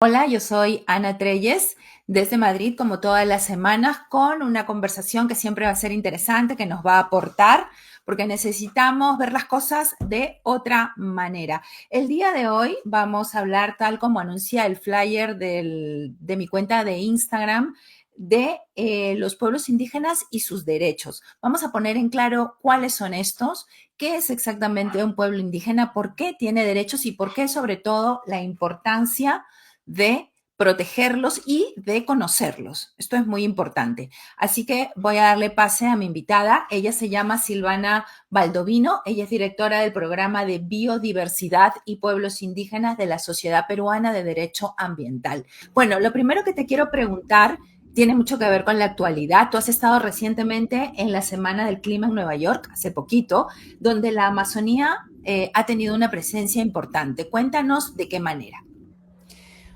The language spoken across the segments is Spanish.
Hola, yo soy Ana Treyes desde Madrid, como todas las semanas, con una conversación que siempre va a ser interesante, que nos va a aportar, porque necesitamos ver las cosas de otra manera. El día de hoy vamos a hablar, tal como anuncia el flyer de mi cuenta de Instagram, de los pueblos indígenas y sus derechos. Vamos a poner en claro cuáles son estos, qué es exactamente un pueblo indígena, por qué tiene derechos y por qué, sobre todo, la importancia de protegerlos y de conocerlos. Esto es muy importante. Así que voy a darle pase a mi invitada. Ella se llama Silvana Baldovino. Ella es directora del programa de Biodiversidad y Pueblos Indígenas de la Sociedad Peruana de Derecho Ambiental. Bueno, lo primero que te quiero preguntar tiene mucho que ver con la actualidad. Tú has estado recientemente en la Semana del Clima en Nueva York, hace poquito, donde la Amazonía ha tenido una presencia importante. Cuéntanos de qué manera.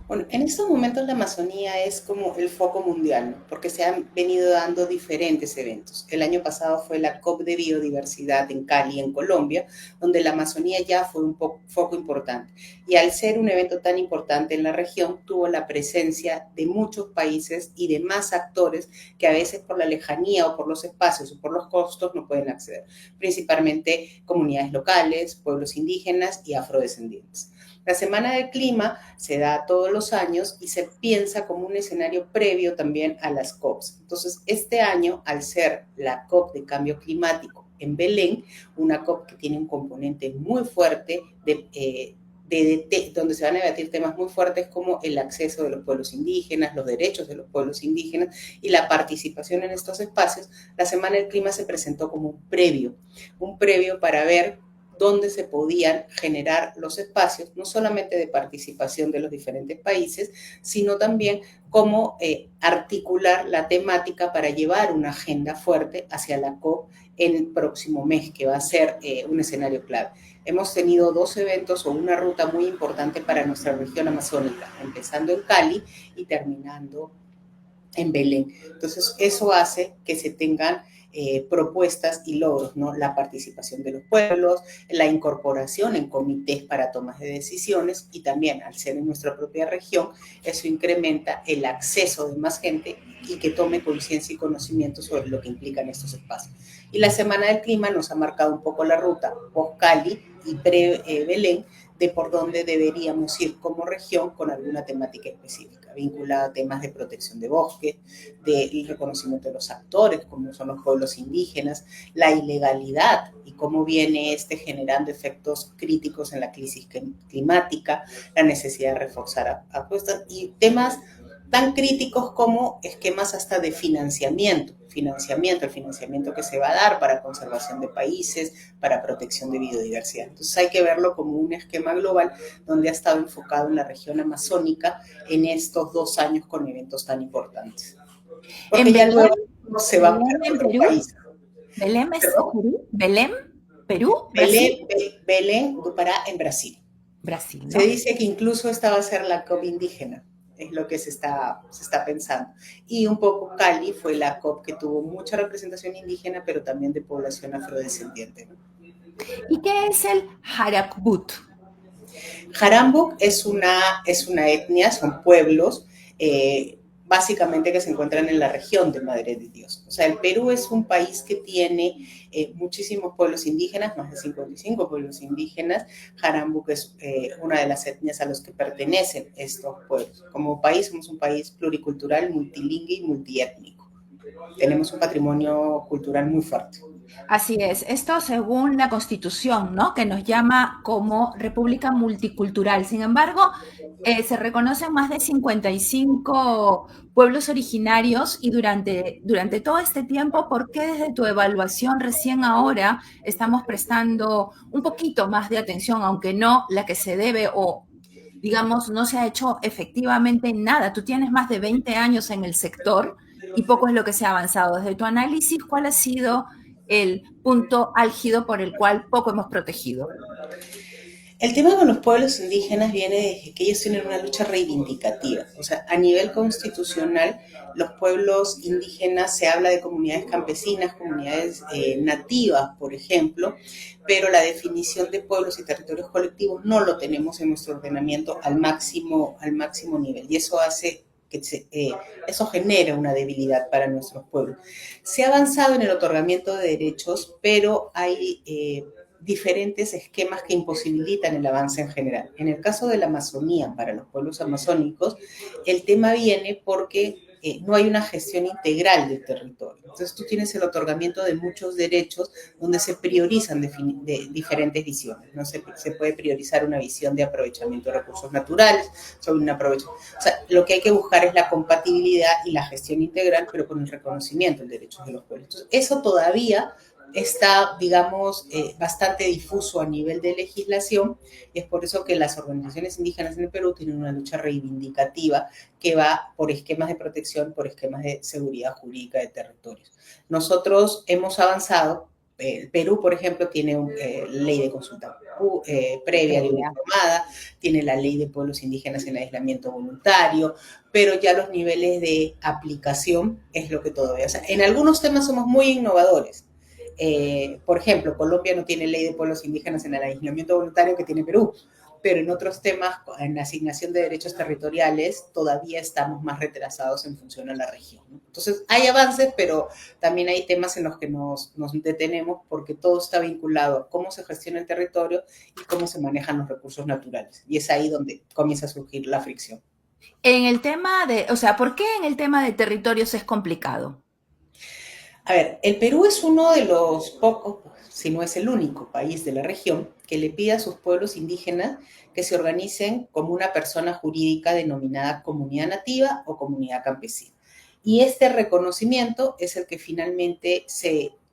Bueno, en estos momentos la Amazonía es como el foco mundial, ¿no? Porque se han venido dando diferentes eventos. El año pasado fue la COP de Biodiversidad en Cali, en Colombia, donde la Amazonía ya fue un foco importante. Y al ser un evento tan importante en la región, tuvo la presencia de muchos países y de más actores que a veces por la lejanía o por los espacios o por los costos no pueden acceder. Principalmente comunidades locales, pueblos indígenas y afrodescendientes. La Semana del Clima se da todos los años y se piensa como un escenario previo también a las COPs. Entonces, este año, al ser la COP de cambio climático en Belén, una COP que tiene un componente muy fuerte donde se van a debatir temas muy fuertes como el acceso de los pueblos indígenas, los derechos de los pueblos indígenas y la participación en estos espacios, la Semana del Clima se presentó como un previo para ver dónde se podían generar los espacios, no solamente de participación de los diferentes países, sino también cómo articular la temática para llevar una agenda fuerte hacia la COP en el próximo mes, que va a ser un escenario clave. Hemos tenido dos eventos o una ruta muy importante para nuestra región amazónica, empezando en Cali y terminando en Belén. Entonces, eso hace que se tengan propuestas y logros, ¿no? La participación de los pueblos, la incorporación en comités para tomas de decisiones y también, al ser en nuestra propia región, eso incrementa el acceso de más gente y que tome conciencia y conocimiento sobre lo que implican estos espacios. Y la Semana del Clima nos ha marcado un poco la ruta post-Cali y pre-Belén de por dónde deberíamos ir como región con alguna temática específica, vinculada a temas de protección de bosques, del reconocimiento de los actores, como son los pueblos indígenas, la ilegalidad y cómo viene generando efectos críticos en la crisis climática, la necesidad de reforzar apuestas y temas tan críticos como esquemas hasta de el financiamiento que se va a dar para conservación de países, para protección de biodiversidad. Entonces hay que verlo como un esquema global donde ha estado enfocado en la región amazónica en estos 2 años con eventos tan importantes. En Porque ya Belén, luego se van Belén para en otros Perú, países. Belém es Perdón, Perú, Belém, Perú, Brasil, Belén do Pará en Brasil. Brasil, Se ¿no? dice que incluso esta va a ser la COP indígena, es lo que se está pensando. Y un poco Cali fue la COP que tuvo mucha representación indígena, pero también de población afrodescendiente. ¿Y qué es el Harakbut? Jarambuk es una etnia, son pueblos, básicamente que se encuentran en la región de Madre de Dios. O sea, el Perú es un país que tiene muchísimos pueblos indígenas, más de 55 pueblos indígenas. Jarambuk es una de las etnias a los que pertenecen estos pueblos. Como país, somos un país pluricultural, multilingüe y multiétnico. Tenemos un patrimonio cultural muy fuerte. Así es, esto según la Constitución, ¿no? Que nos llama como República Multicultural. Sin embargo, se reconocen más de 55 pueblos originarios y durante todo este tiempo, ¿por qué desde tu evaluación recién ahora estamos prestando un poquito más de atención, aunque no la que se debe o, digamos, no se ha hecho efectivamente nada? Tú tienes más de 20 años en el sector y poco es lo que se ha avanzado. Desde tu análisis, ¿cuál ha sido el punto álgido por el cual poco hemos protegido? El tema con los pueblos indígenas viene de que ellos tienen una lucha reivindicativa. O sea, a nivel constitucional, los pueblos indígenas se habla de comunidades campesinas, comunidades nativas, por ejemplo, pero la definición de pueblos y territorios colectivos no lo tenemos en nuestro ordenamiento al máximo nivel. Y eso hace eso genera una debilidad para nuestros pueblos. Se ha avanzado en el otorgamiento de derechos, pero hay diferentes esquemas que imposibilitan el avance en general. En el caso de la Amazonía, para los pueblos amazónicos, el tema viene porque no hay una gestión integral del territorio. Entonces tú tienes el otorgamiento de muchos derechos donde se priorizan de diferentes visiones. ¿No? Se puede priorizar una visión de aprovechamiento de recursos naturales sobre un aprovechamiento. O sea, lo que hay que buscar es la compatibilidad y la gestión integral, pero con el reconocimiento del derecho de los pueblos. Entonces, eso todavía está, digamos, bastante difuso a nivel de legislación, y es por eso que las organizaciones indígenas en el Perú tienen una lucha reivindicativa que va por esquemas de protección, por esquemas de seguridad jurídica de territorios. Nosotros hemos avanzado. El Perú, por ejemplo, tiene una ley de consulta previa, libre informada, tiene la ley de pueblos indígenas en aislamiento voluntario, pero ya los niveles de aplicación es lo que todavía... O sea, en algunos temas somos muy innovadores. Por ejemplo, Colombia no tiene ley de pueblos indígenas en el aislamiento voluntario que tiene Perú, pero en otros temas, en la asignación de derechos territoriales, todavía estamos más retrasados en función a la región, ¿no? Entonces, hay avances, pero también hay temas en los que nos detenemos porque todo está vinculado a cómo se gestiona el territorio y cómo se manejan los recursos naturales. Y es ahí donde comienza a surgir la fricción. En el tema de, o sea, ¿por qué en el tema de territorios es complicado? A ver, el Perú es uno de los pocos, si no es el único país de la región que le pide a sus pueblos indígenas que se organicen como una persona jurídica denominada comunidad nativa o comunidad campesina. Y este reconocimiento es el que finalmente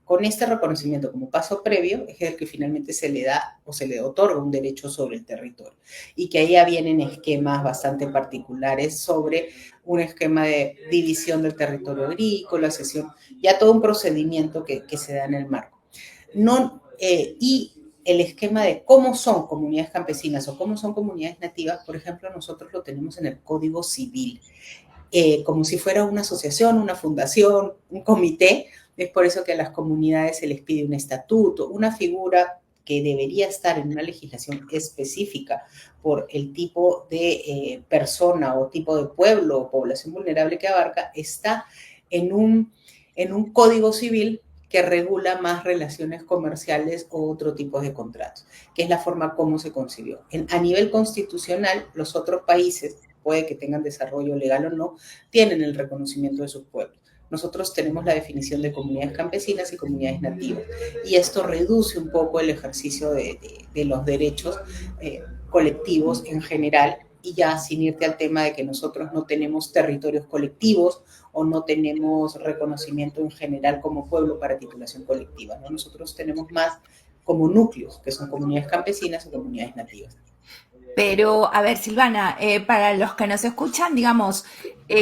con este reconocimiento como paso previo, es el que finalmente se le da o se le otorga un derecho sobre el territorio. Y que ahí ya vienen esquemas bastante particulares sobre un esquema de división del territorio agrícola, cesión, ya todo un procedimiento que se da en el marco. No, y el esquema de cómo son comunidades campesinas o cómo son comunidades nativas, por ejemplo, nosotros lo tenemos en el Código Civil, como si fuera una asociación, una fundación, un comité. Es por eso que a las comunidades se les pide un estatuto, una figura que debería estar en una legislación específica por el tipo de persona o tipo de pueblo o población vulnerable que abarca, está en un código civil que regula más relaciones comerciales o otro tipo de contratos, que es la forma como se concibió. A nivel constitucional, los otros países, puede que tengan desarrollo legal o no, tienen el reconocimiento de sus pueblos. Nosotros tenemos la definición de comunidades campesinas y comunidades nativas, y esto reduce un poco el ejercicio de los derechos colectivos en general, y ya sin irte al tema de que nosotros no tenemos territorios colectivos o no tenemos reconocimiento en general como pueblo para titulación colectiva, ¿no? Nosotros tenemos más como núcleos, que son comunidades campesinas o comunidades nativas. Pero, a ver, Silvana, para los que nos escuchan, digamos,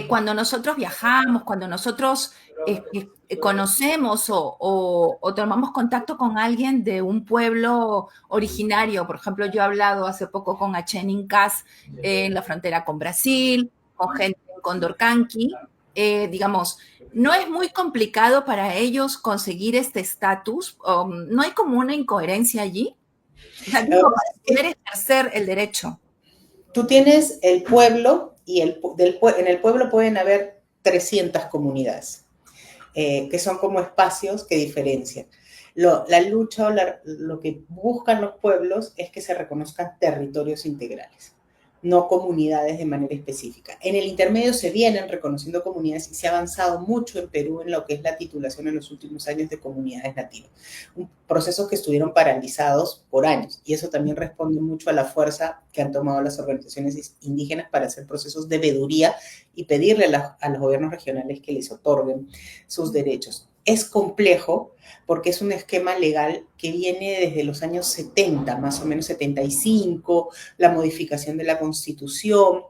cuando nosotros viajamos, cuando nosotros conocemos o tomamos contacto con alguien de un pueblo originario, por ejemplo, yo he hablado hace poco con Achen Incas en la frontera con Brasil, con gente en Condorcanqui, digamos, no es muy complicado para ellos conseguir este estatus, no hay como una incoherencia allí. O sea, digo, para poder ejercer el derecho. Tú tienes el pueblo y en el pueblo pueden haber 300 comunidades, que son como espacios que diferencian. La lucha o lo que buscan los pueblos es que se reconozcan territorios integrales, no comunidades de manera específica. En el intermedio se vienen reconociendo comunidades y se ha avanzado mucho en Perú en lo que es la titulación en los últimos años de comunidades nativas. Procesos que estuvieron paralizados por años, y eso también responde mucho a la fuerza que han tomado las organizaciones indígenas para hacer procesos de veeduría y pedirle a los gobiernos regionales que les otorguen sus derechos. Es complejo porque es un esquema legal que viene desde los años 70, más o menos 75, la modificación de la Constitución.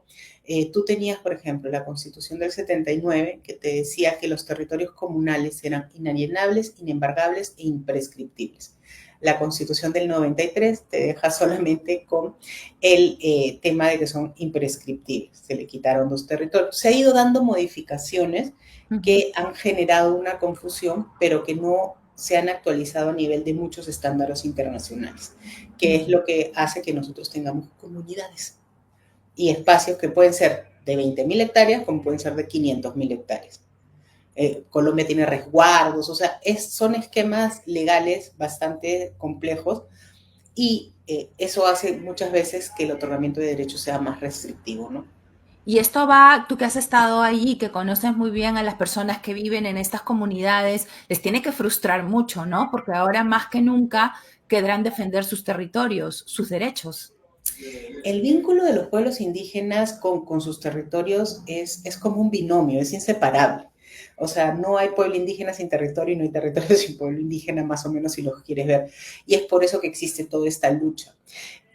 Tú tenías, por ejemplo, la Constitución del 79, que te decía que los territorios comunales eran inalienables, inembargables e imprescriptibles. La Constitución del 93 te deja solamente con el tema de que son imprescriptibles. Se le quitaron 2 territorios. Se ha ido dando modificaciones que han generado una confusión, pero que no se han actualizado a nivel de muchos estándares internacionales, que es lo que hace que nosotros tengamos comunidades y espacios que pueden ser de 20.000 hectáreas como pueden ser de 500.000 hectáreas. Colombia tiene resguardos, o sea, son esquemas legales bastante complejos y eso hace muchas veces que el otorgamiento de derechos sea más restrictivo, ¿no? Y esto va, tú que has estado ahí, que conoces muy bien a las personas que viven en estas comunidades, les tiene que frustrar mucho, ¿no? Porque ahora más que nunca querrán defender sus territorios, sus derechos. El vínculo de los pueblos indígenas con sus territorios es como un binomio, es inseparable. O sea, no hay pueblo indígena sin territorio y no hay territorio sin pueblo indígena, más o menos si lo quieres ver. Y es por eso que existe toda esta lucha.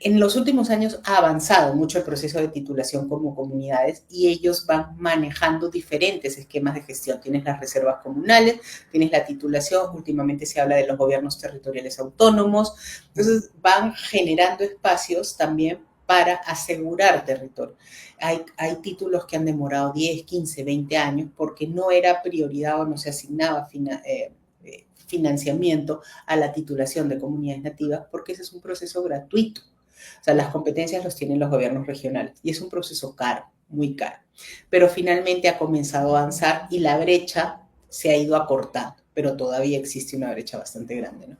En los últimos años ha avanzado mucho el proceso de titulación como comunidades y ellos van manejando diferentes esquemas de gestión. Tienes las reservas comunales, tienes la titulación, últimamente se habla de los gobiernos territoriales autónomos, entonces van generando espacios también para asegurar territorio. Hay títulos que han demorado 10, 15, 20 años porque no era prioridad o no se asignaba financiamiento a la titulación de comunidades nativas porque ese es un proceso gratuito. O sea, las competencias los tienen los gobiernos regionales y es un proceso caro, muy caro. Pero finalmente ha comenzado a avanzar y la brecha se ha ido acortando, pero todavía existe una brecha bastante grande, ¿no?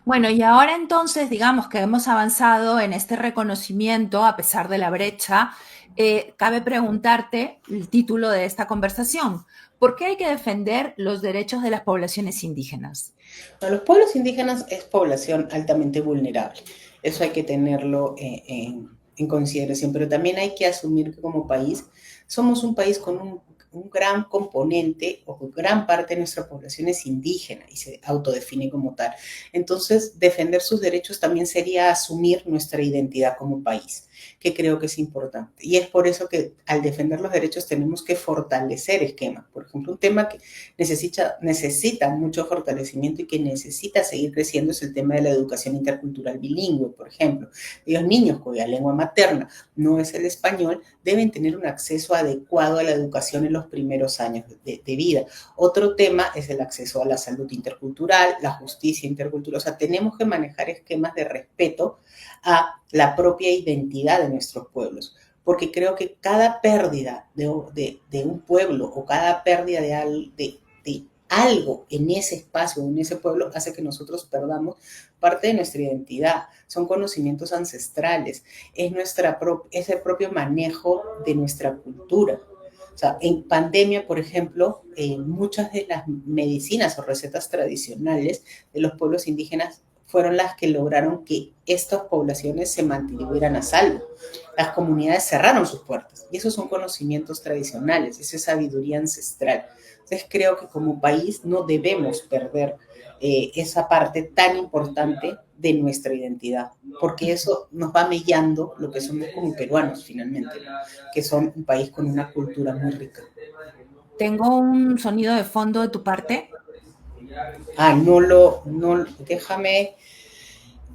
Bueno, y ahora entonces, digamos que hemos avanzado en este reconocimiento a pesar de la brecha, cabe preguntarte el título de esta conversación. ¿Por qué hay que defender los derechos de las poblaciones indígenas? Bueno, los pueblos indígenas es población altamente vulnerable. Eso hay que tenerlo en consideración, pero también hay que asumir que como país somos un país con un gran componente o gran parte de nuestra población es indígena y se autodefine como tal. Entonces, defender sus derechos también sería asumir nuestra identidad como país, que creo que es importante. Y es por eso que al defender los derechos tenemos que fortalecer esquemas. Por ejemplo, un tema que necesita mucho fortalecimiento y que necesita seguir creciendo es el tema de la educación intercultural bilingüe, por ejemplo. Los niños cuya lengua materna no es el español deben tener un acceso adecuado a la educación en los primeros años de vida. Otro tema es el acceso a la salud intercultural, la justicia intercultural. O sea, tenemos que manejar esquemas de respeto a la propia identidad de nuestros pueblos, porque creo que cada pérdida de un pueblo o cada pérdida de algo en ese espacio, en ese pueblo, hace que nosotros perdamos parte de nuestra identidad. Son conocimientos ancestrales, es el propio manejo de nuestra cultura. O sea, en pandemia, por ejemplo, muchas de las medicinas o recetas tradicionales de los pueblos indígenas fueron las que lograron que estas poblaciones se mantuvieran a salvo. Las comunidades cerraron sus puertas y esos son conocimientos tradicionales, esa es sabiduría ancestral. Entonces creo que como país no debemos perder esa parte tan importante de nuestra identidad, porque eso nos va mellando lo que somos como peruanos finalmente, ¿no? Que son un país con una cultura muy rica. Tengo un sonido de fondo de tu parte. Déjame,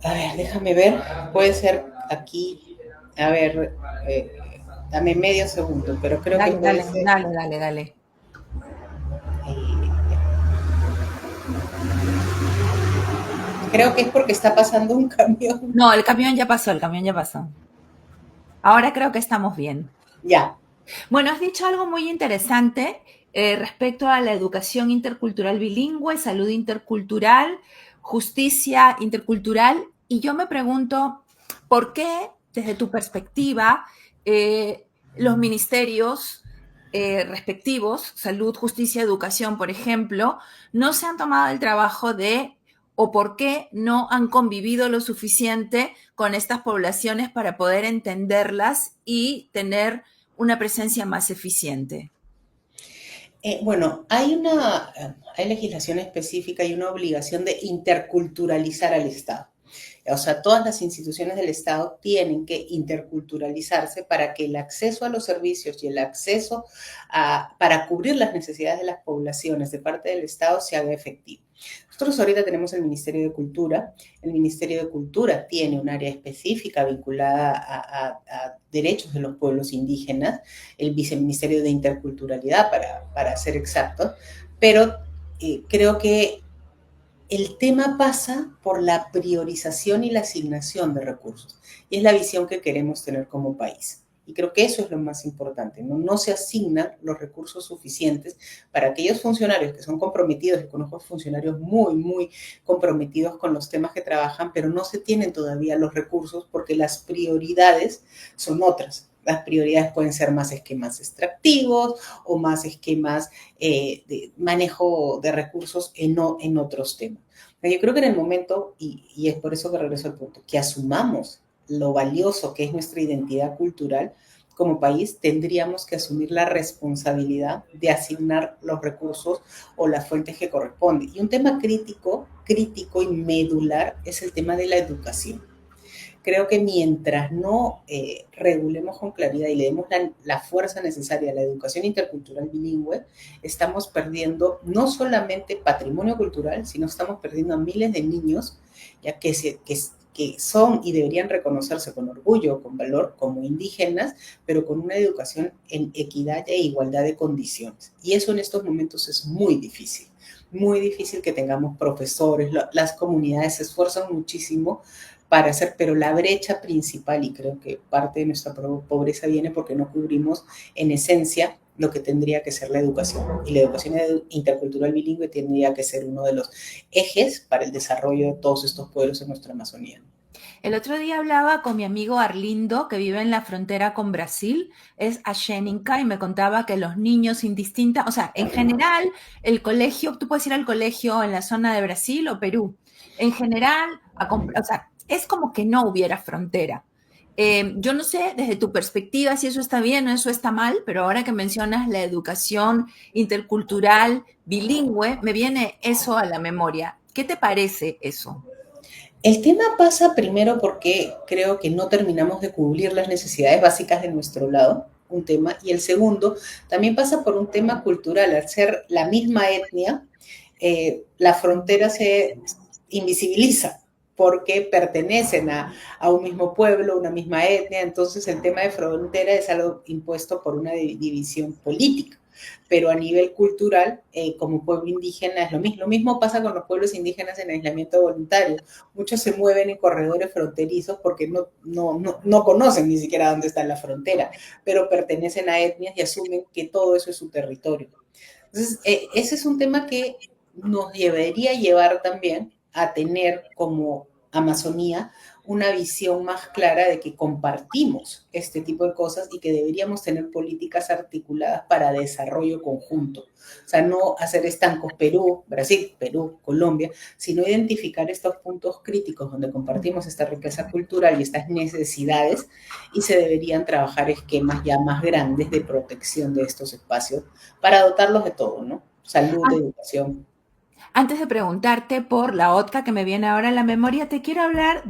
a ver, déjame ver, puede ser aquí, a ver, eh, dame medio segundo, pero creo que Dale, puede dale, ser, dale, dale, dale. eh, creo que es porque está pasando un camión. No, el camión ya pasó, el camión ya pasó. Ahora creo que estamos bien. Ya. Bueno, has dicho algo muy interesante respecto a la educación intercultural bilingüe, salud intercultural, justicia intercultural, y yo me pregunto, ¿por qué, desde tu perspectiva, los ministerios respectivos, salud, justicia, educación, por ejemplo, no se han tomado el trabajo de, o por qué no han convivido lo suficiente con estas poblaciones para poder entenderlas y tener una presencia más eficiente? Bueno, hay legislación específica y una obligación de interculturalizar al Estado. O sea, todas las instituciones del Estado tienen que interculturalizarse para que el acceso a los servicios y el acceso para cubrir las necesidades de las poblaciones de parte del Estado se haga efectivo. Nosotros ahorita tenemos el Ministerio de Cultura. El Ministerio de Cultura tiene un área específica vinculada a derechos de los pueblos indígenas, el Viceministerio de Interculturalidad, para ser exactos, pero creo que el tema pasa por la priorización y la asignación de recursos. Y es la visión que queremos tener como país. Y creo que eso es lo más importante. No se asignan los recursos suficientes para aquellos funcionarios que son comprometidos. Yo conozco funcionarios muy comprometidos con los temas que trabajan, pero no se tienen todavía los recursos porque las prioridades son otras. Las prioridades pueden ser más esquemas extractivos o más esquemas de manejo de recursos en otros temas. Yo creo que en el momento, y es por eso que regreso al punto, que asumamos lo valioso que es nuestra identidad cultural como país, tendríamos que asumir la responsabilidad de asignar los recursos o las fuentes que corresponden. Y un tema crítico y medular es el tema de la educación. Creo que mientras no regulemos con claridad y le demos la fuerza necesaria a la educación intercultural bilingüe, estamos perdiendo no solamente patrimonio cultural, sino estamos perdiendo a miles de niños ya que son y deberían reconocerse con orgullo, con valor, como indígenas, pero con una educación en equidad e igualdad de condiciones. Y eso en estos momentos es muy difícil que tengamos profesores, las comunidades se esfuerzan muchísimo para hacer, pero la brecha principal, y creo que parte de nuestra pobreza viene porque no cubrimos en esencia lo que tendría que ser la educación. Y la educación intercultural bilingüe tendría que ser uno de los ejes para el desarrollo de todos estos pueblos en nuestra Amazonía. El otro día hablaba con mi amigo Arlindo, que vive en la frontera con Brasil, es Asheninka, y me contaba que los niños indistinta, o sea, en general, el colegio, tú puedes ir al colegio en la zona de Brasil o Perú, en general, o sea, es como que no hubiera frontera. Yo no sé desde tu perspectiva si eso está bien o eso está mal, pero ahora que mencionas la educación intercultural bilingüe, me viene eso a la memoria. ¿Qué te parece eso? El tema pasa primero porque creo que no terminamos de cubrir las necesidades básicas de nuestro lado, un tema, y el segundo también pasa por un tema cultural. Al ser la misma etnia, la frontera se invisibiliza porque pertenecen a un mismo pueblo, una misma etnia, entonces el tema de frontera es algo impuesto por una división política, pero a nivel cultural, como pueblo indígena es lo mismo. Lo mismo pasa con los pueblos indígenas en aislamiento voluntario. Muchos se mueven en corredores fronterizos porque no conocen ni siquiera dónde está la frontera, pero pertenecen a etnias y asumen que todo eso es su territorio. Entonces, ese es un tema que nos debería llevar también a tener como Amazonía una visión más clara de que compartimos este tipo de cosas y que deberíamos tener políticas articuladas para desarrollo conjunto. O sea, no hacer estancos Perú, Brasil, Perú, Colombia, sino identificar estos puntos críticos donde compartimos esta riqueza cultural y estas necesidades y se deberían trabajar esquemas ya más grandes de protección de estos espacios para dotarlos de todo, ¿no? Salud, educación. Antes de preguntarte por la OTCA que me viene ahora en la memoria, te quiero hablar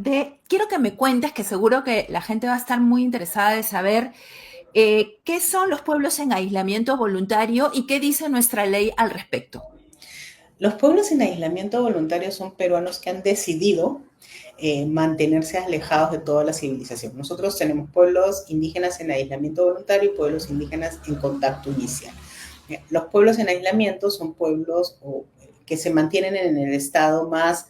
quiero que me cuentes, que seguro que la gente va a estar muy interesada de saber qué son los pueblos en aislamiento voluntario y qué dice nuestra ley al respecto. Los pueblos en aislamiento voluntario son peruanos que han decidido mantenerse alejados de toda la civilización. Nosotros tenemos pueblos indígenas en aislamiento voluntario y pueblos indígenas en contacto inicial. Los pueblos en aislamiento son pueblos que se mantienen en el estado más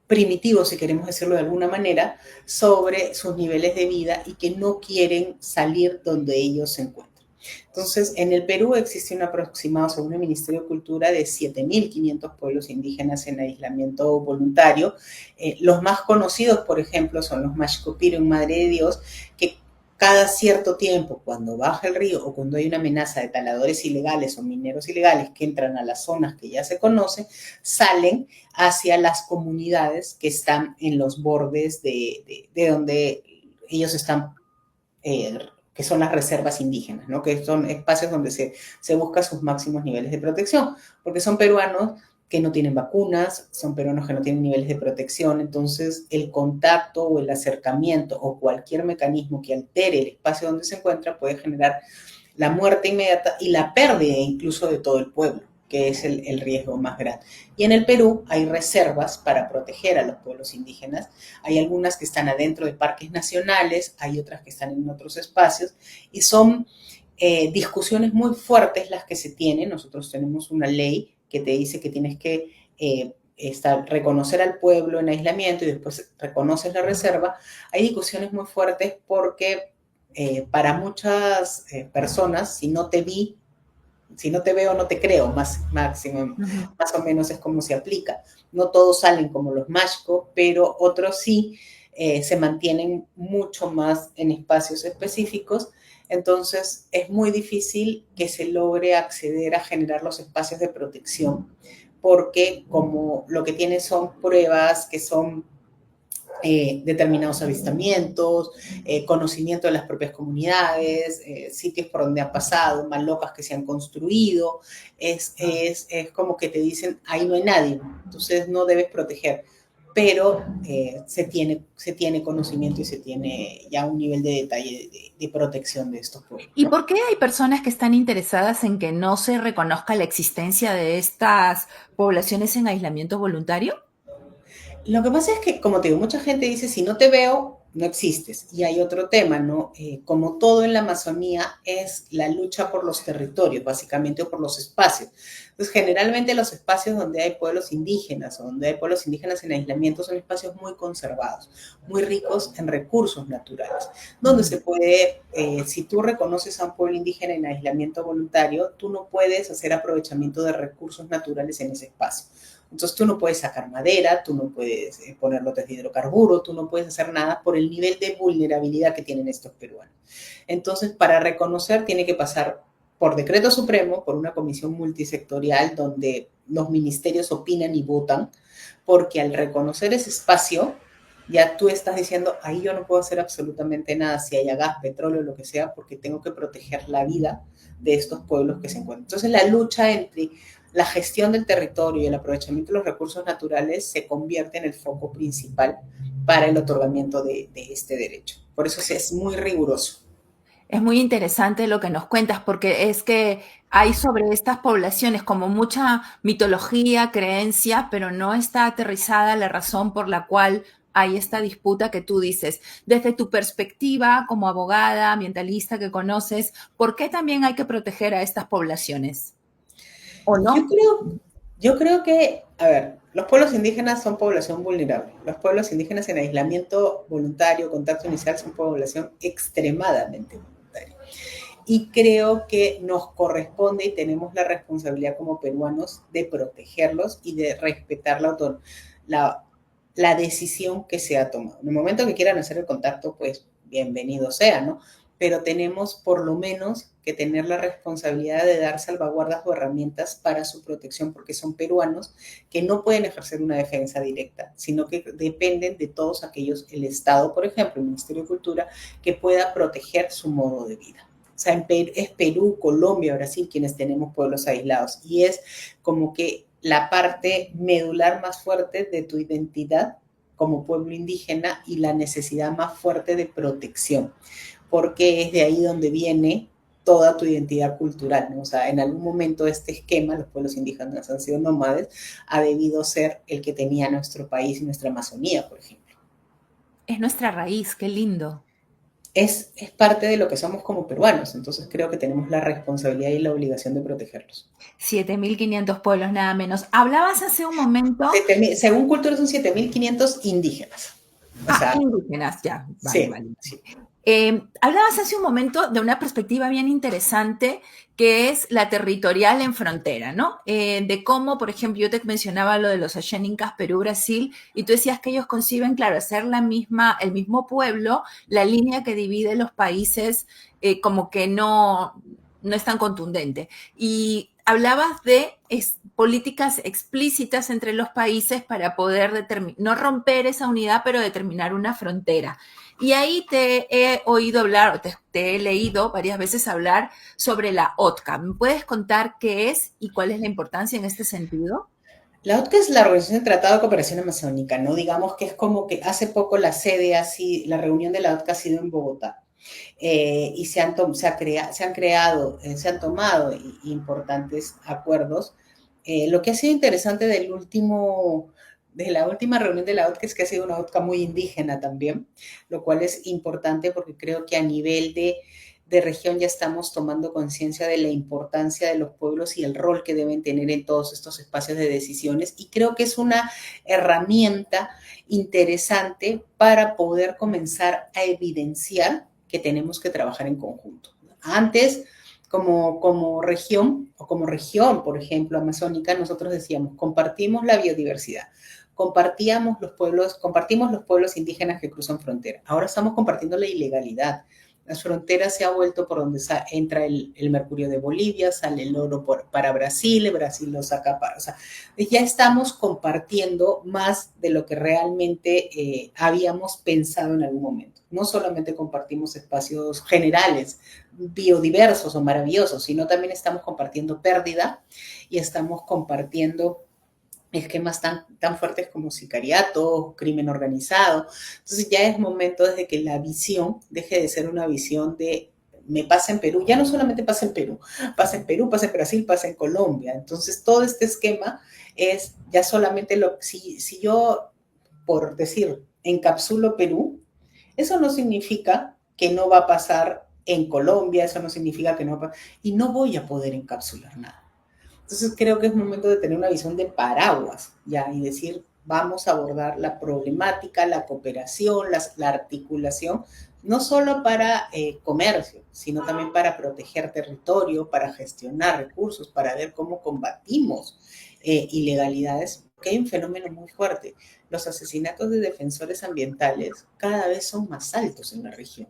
primitivo, si queremos decirlo de alguna manera, sobre sus niveles de vida y que no quieren salir donde ellos se encuentran. Entonces, en el Perú existe un aproximado, según el Ministerio de Cultura, de 7.500 pueblos indígenas en aislamiento voluntario. Los más conocidos, por ejemplo, son los Mashcopiro en Madre de Dios, que cada cierto tiempo, cuando baja el río o cuando hay una amenaza de taladores ilegales o mineros ilegales que entran a las zonas que ya se conocen, salen hacia las comunidades que están en los bordes de donde ellos están que son las reservas indígenas, ¿no? Que son espacios donde se busca sus máximos niveles de protección, porque son peruanos que no tienen vacunas, son peruanos que no tienen niveles de protección, entonces el contacto o el acercamiento o cualquier mecanismo que altere el espacio donde se encuentra puede generar la muerte inmediata y la pérdida incluso de todo el pueblo. que es el riesgo más grande. Y en el Perú hay reservas para proteger a los pueblos indígenas. Hay algunas que están adentro de parques nacionales, hay otras que están en otros espacios, y son discusiones muy fuertes las que se tienen. Nosotros tenemos una ley que te dice que tienes que reconocer al pueblo en aislamiento y después reconoces la reserva. Hay discusiones muy fuertes porque para muchas personas, si no te veo, no te creo, máximo, más o menos es como se aplica. No todos salen como los mashco, pero otros sí se mantienen mucho más en espacios específicos. Entonces, es muy difícil que se logre acceder a generar los espacios de protección, porque como lo que tiene son pruebas que son determinados avistamientos, conocimiento de las propias comunidades, sitios por donde han pasado, malocas que se han construido, es como que te dicen, ahí no hay nadie, entonces no debes proteger, pero se tiene conocimiento y se tiene ya un nivel de detalle de protección de estos pueblos, ¿Y ¿no? por qué hay personas que están interesadas en que no se reconozca la existencia de estas poblaciones en aislamiento voluntario? Lo que pasa es que, como te digo, mucha gente dice, si no te veo, no existes. Y hay otro tema, ¿no? Como todo en la Amazonía, es la lucha por los territorios, básicamente, o por los espacios. Entonces, generalmente los espacios donde hay pueblos indígenas o donde hay pueblos indígenas en aislamiento son espacios muy conservados, muy ricos en recursos naturales, donde se puede, si tú reconoces a un pueblo indígena en aislamiento voluntario, tú no puedes hacer aprovechamiento de recursos naturales en ese espacio. Entonces tú no puedes sacar madera, tú no puedes poner lotes de hidrocarburo, tú no puedes hacer nada por el nivel de vulnerabilidad que tienen estos peruanos. Entonces, para reconocer tiene que pasar por decreto supremo, por una comisión multisectorial donde los ministerios opinan y votan, porque al reconocer ese espacio, ya tú estás diciendo, ahí yo no puedo hacer absolutamente nada, si haya gas, petróleo, lo que sea, porque tengo que proteger la vida de estos pueblos que se encuentran. Entonces, la lucha entre la gestión del territorio y el aprovechamiento de los recursos naturales se convierte en el foco principal para el otorgamiento de este derecho. Por eso es muy riguroso. Es muy interesante lo que nos cuentas, porque es que hay sobre estas poblaciones como mucha mitología, creencia, pero no está aterrizada la razón por la cual hay esta disputa que tú dices. Desde tu perspectiva como abogada, ambientalista que conoces, ¿por qué también hay que proteger a estas poblaciones? ¿O Yo no? creo, yo creo que, a ver, los pueblos indígenas son población vulnerable. Los pueblos indígenas en aislamiento voluntario, contacto inicial, son población extremadamente voluntaria. Y creo que nos corresponde y tenemos la responsabilidad como peruanos de protegerlos y de respetar la, la decisión que se ha tomado. En el momento que quieran hacer el contacto, pues bienvenido sea, ¿no? Pero tenemos por lo menos que tener la responsabilidad de dar salvaguardas o herramientas para su protección, porque son peruanos que no pueden ejercer una defensa directa, sino que dependen de todos aquellos, el Estado, por ejemplo, el Ministerio de Cultura, que pueda proteger su modo de vida. O sea, es Perú, Colombia, Brasil quienes tenemos pueblos aislados y es como que la parte medular más fuerte de tu identidad como pueblo indígena y la necesidad más fuerte de protección, porque es de ahí donde viene toda tu identidad cultural, ¿no? O sea, en algún momento este esquema, los pueblos indígenas han sido nómades, ha debido ser el que tenía nuestro país y nuestra Amazonía, por ejemplo. Es nuestra raíz, qué lindo. Es parte de lo que somos como peruanos, entonces creo que tenemos la responsabilidad y la obligación de protegerlos. 7.500 pueblos nada menos. Hablabas hace un momento. Según Cultura son 7.500 indígenas. O Ah, sea, indígenas, ya, vale, sí, vale. sí. Hablabas hace un momento de una perspectiva bien interesante que es la territorial en frontera, ¿no? De cómo, por ejemplo, yo te mencionaba lo de los Ashénincas, Perú, Brasil, y tú decías que ellos conciben, claro, hacer el mismo pueblo, la línea que divide los países como que no es tan contundente. Y hablabas de políticas explícitas entre los países para poder no romper esa unidad, pero determinar una frontera. Y ahí te he oído hablar, o te he leído varias veces hablar sobre la OTCA. ¿Me puedes contar qué es y cuál es la importancia en este sentido? La OTCA es la Organización de Tratado de Cooperación Amazónica, ¿no? Digamos que es como que hace poco la sede así, la reunión de la OTCA ha sido en Bogotá. Y se han tomado importantes acuerdos Lo que ha sido interesante de la última reunión de la OTCA es que ha sido una OTCA muy indígena también, lo cual es importante porque creo que a nivel de región ya estamos tomando conciencia de la importancia de los pueblos y el rol que deben tener en todos estos espacios de decisiones. Y creo que es una herramienta interesante para poder comenzar a evidenciar que tenemos que trabajar en conjunto. Antes, como región, o como región, por ejemplo, amazónica, nosotros decíamos, compartimos la biodiversidad, compartimos los pueblos indígenas que cruzan frontera. Ahora estamos compartiendo la ilegalidad. Las fronteras se ha vuelto por donde entra el mercurio de Bolivia, sale el oro para Brasil, Brasil lo saca para... O sea, ya estamos compartiendo más de lo que realmente habíamos pensado en algún momento. No solamente compartimos espacios generales, biodiversos o maravillosos, sino también estamos compartiendo pérdida y estamos compartiendo esquemas tan fuertes como sicariato, crimen organizado. Entonces ya es momento desde que la visión deje de ser una visión de me pasa en Perú, ya no solamente pasa en Perú, pasa en Perú, pasa en Brasil, pasa en Colombia. Entonces todo este esquema es ya solamente si yo, por decir, encapsulo Perú, eso no significa que no va a pasar en Colombia, eso no significa que no va a pasar, y no voy a poder encapsular nada. Entonces creo que es momento de tener una visión de paraguas, ya, y decir, vamos a abordar la problemática, la cooperación, la articulación, no solo para comercio, sino también para proteger territorio, para gestionar recursos, para ver cómo combatimos ilegalidades, porque hay un fenómeno muy fuerte. Los asesinatos de defensores ambientales cada vez son más altos en la región.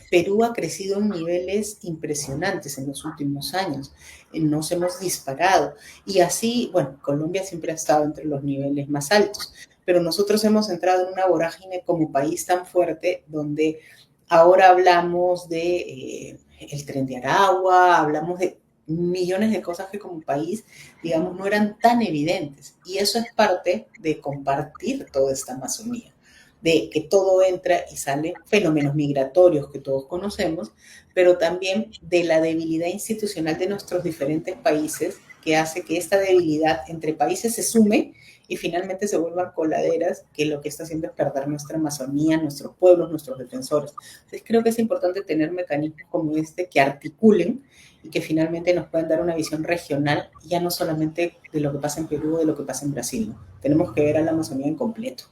Perú ha crecido en niveles impresionantes en los últimos años, nos hemos disparado y así, bueno, Colombia siempre ha estado entre los niveles más altos, pero nosotros hemos entrado en una vorágine como país tan fuerte donde ahora hablamos de el tren de Aragua, hablamos de millones de cosas que como país, digamos, no eran tan evidentes. Y eso es parte de compartir toda esta Amazonía, de que todo entra y sale, fenómenos migratorios que todos conocemos, pero también de la debilidad institucional de nuestros diferentes países, que hace que esta debilidad entre países se sume y finalmente se vuelvan coladeras, que lo que está haciendo es perder nuestra Amazonía, nuestros pueblos, nuestros defensores. Entonces creo que es importante tener mecanismos como este que articulen y que finalmente nos puedan dar una visión regional, ya no solamente de lo que pasa en Perú o de lo que pasa en Brasil, ¿no? Tenemos que ver a la Amazonía en completo.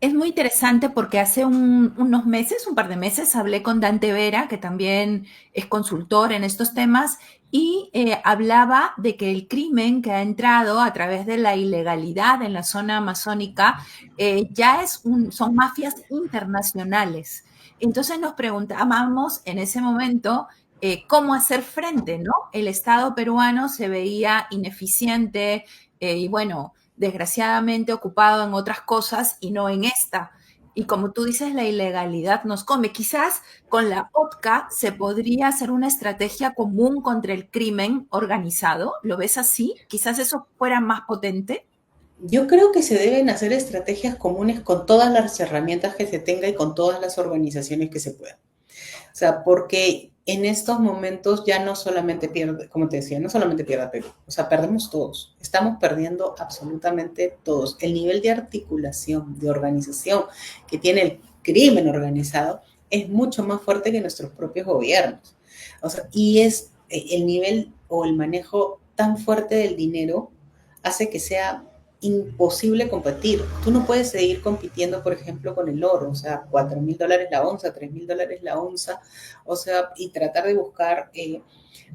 Es muy interesante porque hace unos meses, un par de meses, hablé con Dante Vera, que también es consultor en estos temas, y hablaba de que el crimen que ha entrado a través de la ilegalidad en la zona amazónica ya son mafias internacionales. Entonces nos preguntábamos en ese momento cómo hacer frente, ¿no? El Estado peruano se veía ineficiente y bueno, desgraciadamente ocupado en otras cosas y no en esta. Y como tú dices, la ilegalidad nos come. Quizás con la OTCA se podría hacer una estrategia común contra el crimen organizado. ¿Lo ves así? Quizás eso fuera más potente. Yo creo que se deben hacer estrategias comunes con todas las herramientas que se tenga y con todas las organizaciones que se puedan. O sea, porque en estos momentos ya no solamente pierde, como te decía, no solamente pierde Perú, o sea, perdemos todos, estamos perdiendo absolutamente todos. El nivel de articulación, de organización que tiene el crimen organizado es mucho más fuerte que nuestros propios gobiernos. O sea, y es el nivel o el manejo tan fuerte del dinero hace que sea imposible competir. Tú no puedes seguir compitiendo, por ejemplo, con el oro, o sea, $4,000 la onza, $3,000 la onza, o sea, y tratar de buscar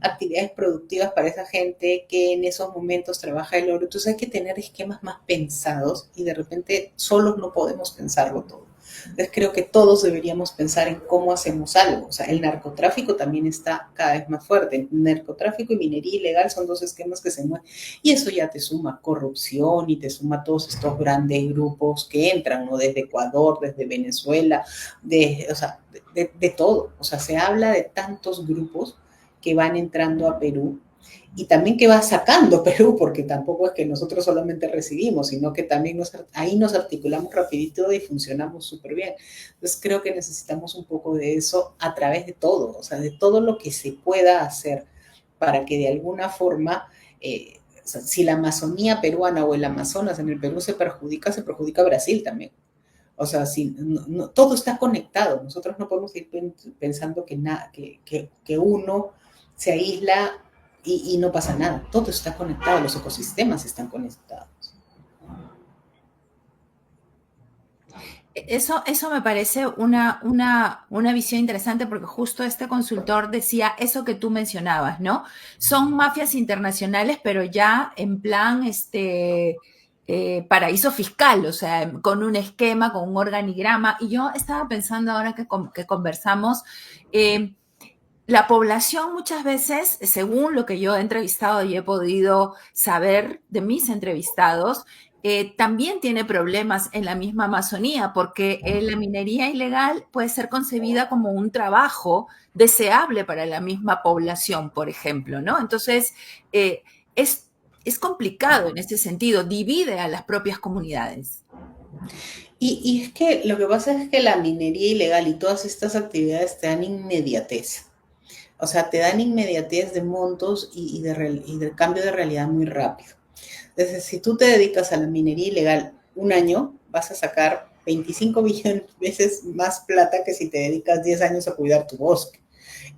actividades productivas para esa gente que en esos momentos trabaja el oro. Entonces hay que tener esquemas más pensados y de repente solos no podemos pensarlo todo. Entonces creo que todos deberíamos pensar en cómo hacemos algo. O sea, el narcotráfico también está cada vez más fuerte. El narcotráfico y minería ilegal son dos esquemas que se mueven. Y eso ya te suma corrupción y te suma todos estos grandes grupos que entran, ¿no? Desde Ecuador, desde Venezuela, o sea, de todo. O sea, se habla de tantos grupos que van entrando a Perú y también que va sacando Perú, porque tampoco es que nosotros solamente recibimos, sino que también ahí nos articulamos rapidito y funcionamos súper bien. Entonces creo que necesitamos un poco de eso a través de todo, o sea, de todo lo que se pueda hacer para que de alguna forma sea, si la Amazonía peruana o el Amazonas en el Perú se perjudica Brasil también. O sea, si, todo está conectado. Nosotros no podemos ir pensando que uno se aísla y no pasa nada. Todo está conectado, los ecosistemas están conectados. Eso me parece una visión interesante porque justo este consultor decía eso que tú mencionabas, ¿no? Son mafias internacionales, pero ya en plan paraíso fiscal, o sea, con un esquema, con un organigrama. Y yo estaba pensando ahora que conversamos, la población muchas veces, según lo que yo he entrevistado y he podido saber de mis entrevistados, también tiene problemas en la misma Amazonía, porque la minería ilegal puede ser concebida como un trabajo deseable para la misma población, por ejemplo, ¿no? Entonces, eh, es, es complicado en este sentido, divide a las propias comunidades. Y es que lo que pasa es que la minería ilegal y todas estas actividades te dan inmediatez. O sea, te dan inmediatez de montos y de cambio de realidad muy rápido. Entonces, si tú te dedicas a la minería ilegal un año, vas a sacar 25 millones de veces más plata que si te dedicas 10 años a cuidar tu bosque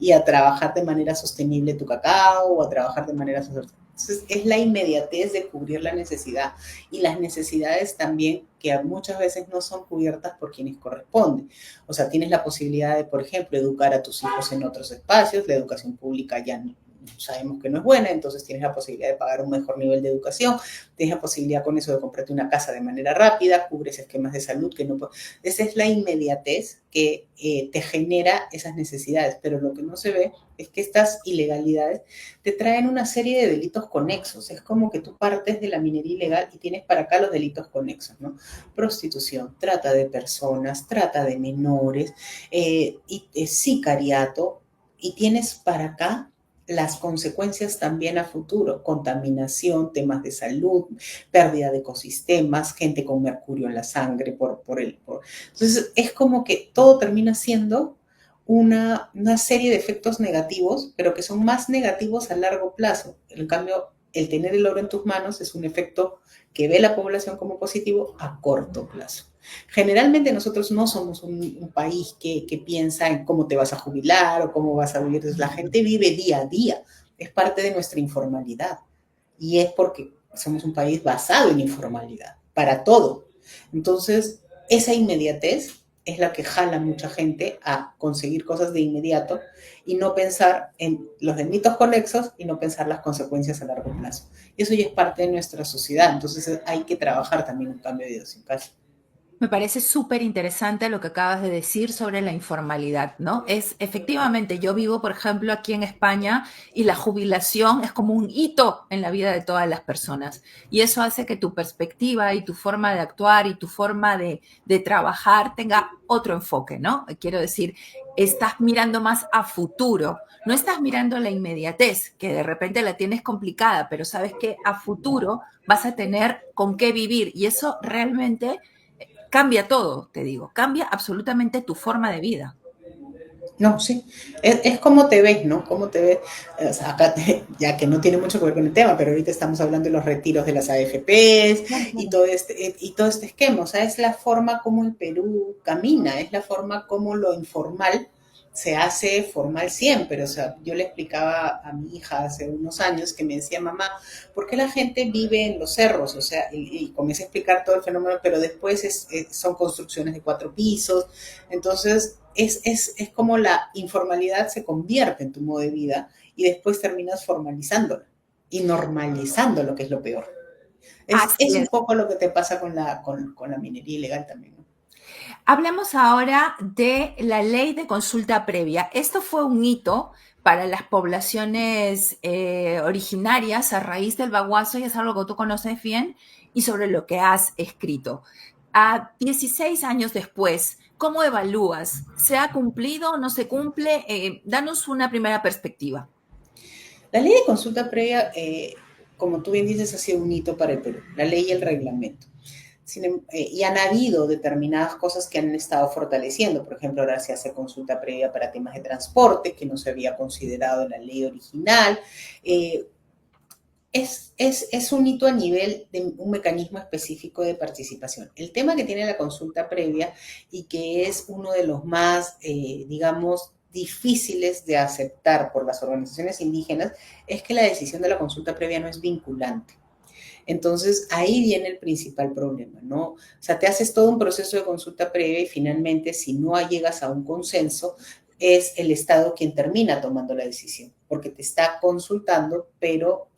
y a trabajar de manera sostenible tu cacao o a trabajar de manera sostenible. Entonces, es la inmediatez de cubrir la necesidad y las necesidades también que muchas veces no son cubiertas por quienes corresponden. O sea, tienes la posibilidad de, por ejemplo, educar a tus hijos en otros espacios, la educación pública ya no, sabemos que no es buena, entonces tienes la posibilidad de pagar un mejor nivel de educación, tienes la posibilidad con eso de comprarte una casa de manera rápida, cubres esquemas de salud que no puedes. Esa es la inmediatez que te genera esas necesidades, pero lo que no se ve es que estas ilegalidades te traen una serie de delitos conexos. Es como que tú partes de la minería ilegal y tienes para acá los delitos conexos, ¿no? Prostitución, trata de personas, trata de menores, sicariato, y tienes para acá las consecuencias también a futuro, contaminación, temas de salud, pérdida de ecosistemas, gente con mercurio en la sangre Entonces es como que todo termina siendo una serie de efectos negativos, pero que son más negativos a largo plazo. En cambio, el tener el oro en tus manos es un efecto que ve la población como positivo a corto plazo. Generalmente nosotros no somos un país que piensa en cómo te vas a jubilar o cómo vas a vivir. La gente vive día a día, es parte de nuestra informalidad y es porque somos un país basado en informalidad, para todo. Entonces, esa inmediatez es la que jala a mucha gente a conseguir cosas de inmediato y no pensar en los delitos conexos y no pensar las consecuencias a largo plazo. Y eso ya es parte de nuestra sociedad, entonces hay que trabajar también un cambio de idiosincrasia. Me parece súper interesante lo que acabas de decir sobre la informalidad, ¿no? Es efectivamente, yo vivo, por ejemplo, aquí en España y la jubilación es como un hito en la vida de todas las personas. Y eso hace que tu perspectiva y tu forma de actuar y tu forma de trabajar tenga otro enfoque, ¿no? Quiero decir, estás mirando más a futuro, no estás mirando la inmediatez, que de repente la tienes complicada, pero sabes que a futuro vas a tener con qué vivir y eso realmente cambia todo, te digo, cambia absolutamente tu forma de vida. No, sí, es como te ves, ¿no? Cómo te ves, o sea, ya que no tiene mucho que ver con el tema, pero ahorita estamos hablando de los retiros de las AFPs Claro, y claro. todo este esquema, o sea, es la forma como el Perú camina, es la forma como lo informal se hace formal siempre. O sea, yo le explicaba a mi hija hace unos años que me decía, mamá, ¿por qué la gente vive en los cerros? O sea, y comencé a explicar todo el fenómeno, pero después son construcciones de 4 pisos. Entonces, es como la informalidad se convierte en tu modo de vida y después terminas formalizándola y normalizando lo que es lo peor. Es Así un es. poco lo que te pasa con la minería ilegal también, ¿no? Hablemos ahora de la ley de consulta previa. Esto fue un hito para las poblaciones originarias a raíz del Baguazo y es algo que tú conoces bien y sobre lo que has escrito. A 16 años después, ¿cómo evalúas? ¿Se ha cumplido o no se cumple? Danos una primera perspectiva. La ley de consulta previa, como tú bien dices, ha sido un hito para el Perú, la ley y el reglamento. Y han habido determinadas cosas que han estado fortaleciendo. Por ejemplo, ahora se hace consulta previa para temas de transporte, que no se había considerado en la ley original. Eh, Es un hito a nivel de un mecanismo específico de participación. El tema que tiene la consulta previa y que es uno de los más, digamos, difíciles de aceptar por las organizaciones indígenas es que la decisión de la consulta previa no es vinculante. Entonces, ahí viene el principal problema, ¿no? O sea, te haces todo un proceso de consulta previa y finalmente, si no llegas a un consenso, es el Estado quien termina tomando la decisión, porque te está consultando, pero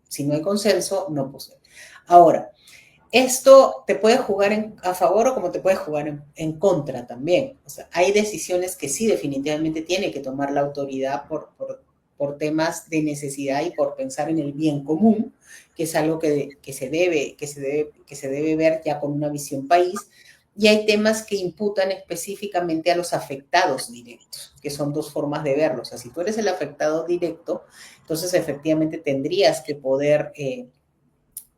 si no hay consenso, no posee. Ahora, esto te puede jugar a favor o como te puede jugar en contra también. O sea, hay decisiones que sí definitivamente tiene que tomar la autoridad por temas de necesidad y por pensar en el bien común, que es algo que se debe ver ya con una visión país. Y hay temas que imputan específicamente a los afectados directos, que son dos formas de verlo. O sea, si tú eres el afectado directo, entonces efectivamente tendrías que poder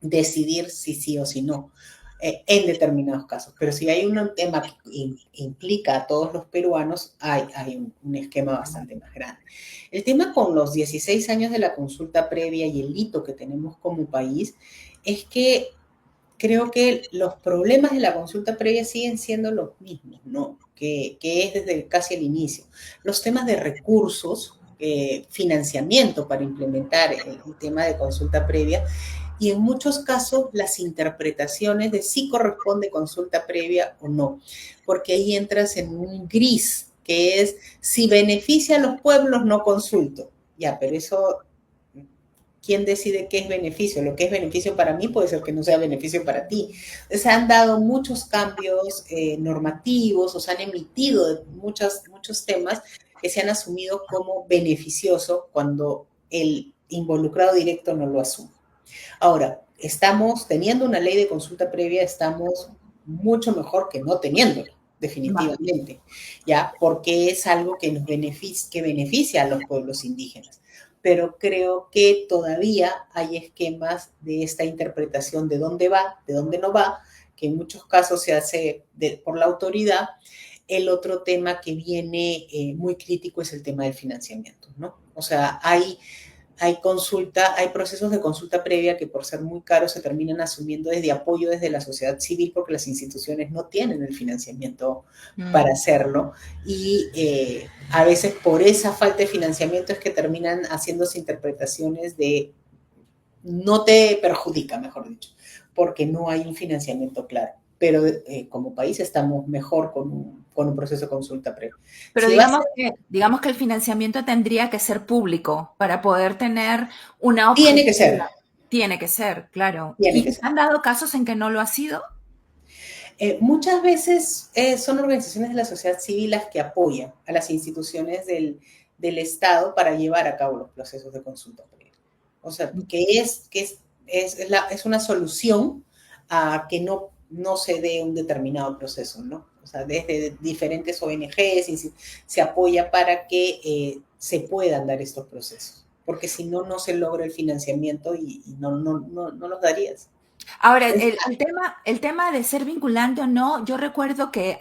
decidir si sí o si no en determinados casos. Pero si hay un tema que implica a todos los peruanos, hay un esquema bastante más grande. El tema con los 16 años de la consulta previa y el hito que tenemos como país es que creo que los problemas de la consulta previa siguen siendo los mismos, ¿no? Que es desde casi el inicio. Los temas de recursos, financiamiento para implementar el tema de consulta previa y en muchos casos las interpretaciones de si corresponde consulta previa o no, porque ahí entras en un gris, que es si beneficia a los pueblos no consulto. Ya, pero eso, ¿quién decide qué es beneficio? Lo que es beneficio para mí puede ser que no sea beneficio para ti. Se han dado muchos cambios normativos, o se han emitido muchos temas que se han asumido como beneficioso cuando el involucrado directo no lo asume. Ahora, estamos teniendo una ley de consulta previa, estamos mucho mejor que no teniéndola, definitivamente, ¿ya? Porque es algo que que beneficia a los pueblos indígenas. Pero creo que todavía hay esquemas de esta interpretación de dónde va, de dónde no va, que en muchos casos se hace por la autoridad. El otro tema que viene muy crítico es el tema del financiamiento, ¿no? O sea, hay procesos de consulta previa que por ser muy caros se terminan asumiendo desde apoyo desde la sociedad civil porque las instituciones no tienen el financiamiento para hacerlo y a veces por esa falta de financiamiento es que terminan haciéndose interpretaciones de no te perjudica, mejor dicho, porque no hay un financiamiento claro. Pero como país estamos mejor con un proceso de consulta previa. Pero Si digamos que el financiamiento tendría que ser público para poder tener una tiene que ser, objetiva. Tiene que ser, claro. tiene ¿Y que ser. han dado casos en que no lo ha sido? Muchas veces son organizaciones de la sociedad civil las que apoyan a las instituciones del Estado para llevar a cabo los procesos de consulta previa. O sea, es una solución a que no se dé un determinado proceso, ¿no? O sea, desde diferentes ONGs se apoya para que se puedan dar estos procesos, porque si no, no se logra el financiamiento y no los darías. Ahora, el tema de ser vinculante o no, yo recuerdo que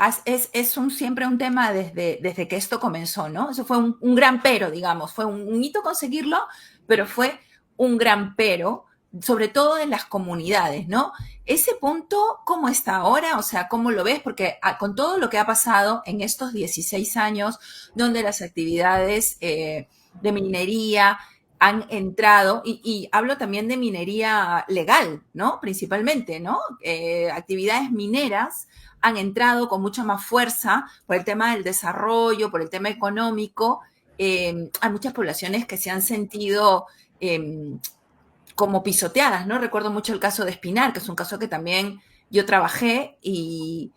siempre un tema desde que esto comenzó, ¿no? Eso fue un gran pero, digamos, fue un hito conseguirlo, pero fue un gran pero, sobre todo en las comunidades, ¿no? Ese punto, ¿cómo está ahora? O sea, ¿cómo lo ves? Porque con todo lo que ha pasado en estos 16 años, donde las actividades de minería, han entrado, y hablo también de minería legal, ¿no? Principalmente, ¿no? Actividades mineras han entrado con mucha más fuerza por el tema del desarrollo, por el tema económico. Hay muchas poblaciones que se han sentido como pisoteadas, ¿no? Recuerdo mucho el caso de Espinar, que es un caso que también yo trabajé y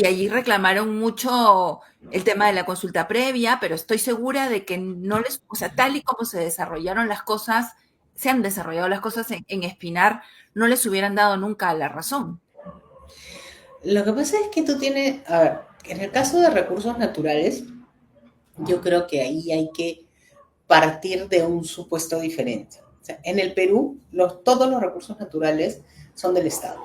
allí reclamaron mucho el tema de la consulta previa, pero estoy segura de que no les, o sea, tal y como se desarrollaron las cosas, se han desarrollado las cosas en Espinar, no les hubieran dado nunca la razón. Lo que pasa es que tú tienes, a ver, en el caso de recursos naturales, yo creo que ahí hay que partir de un supuesto diferente. O sea, en el Perú, todos los recursos naturales son del Estado.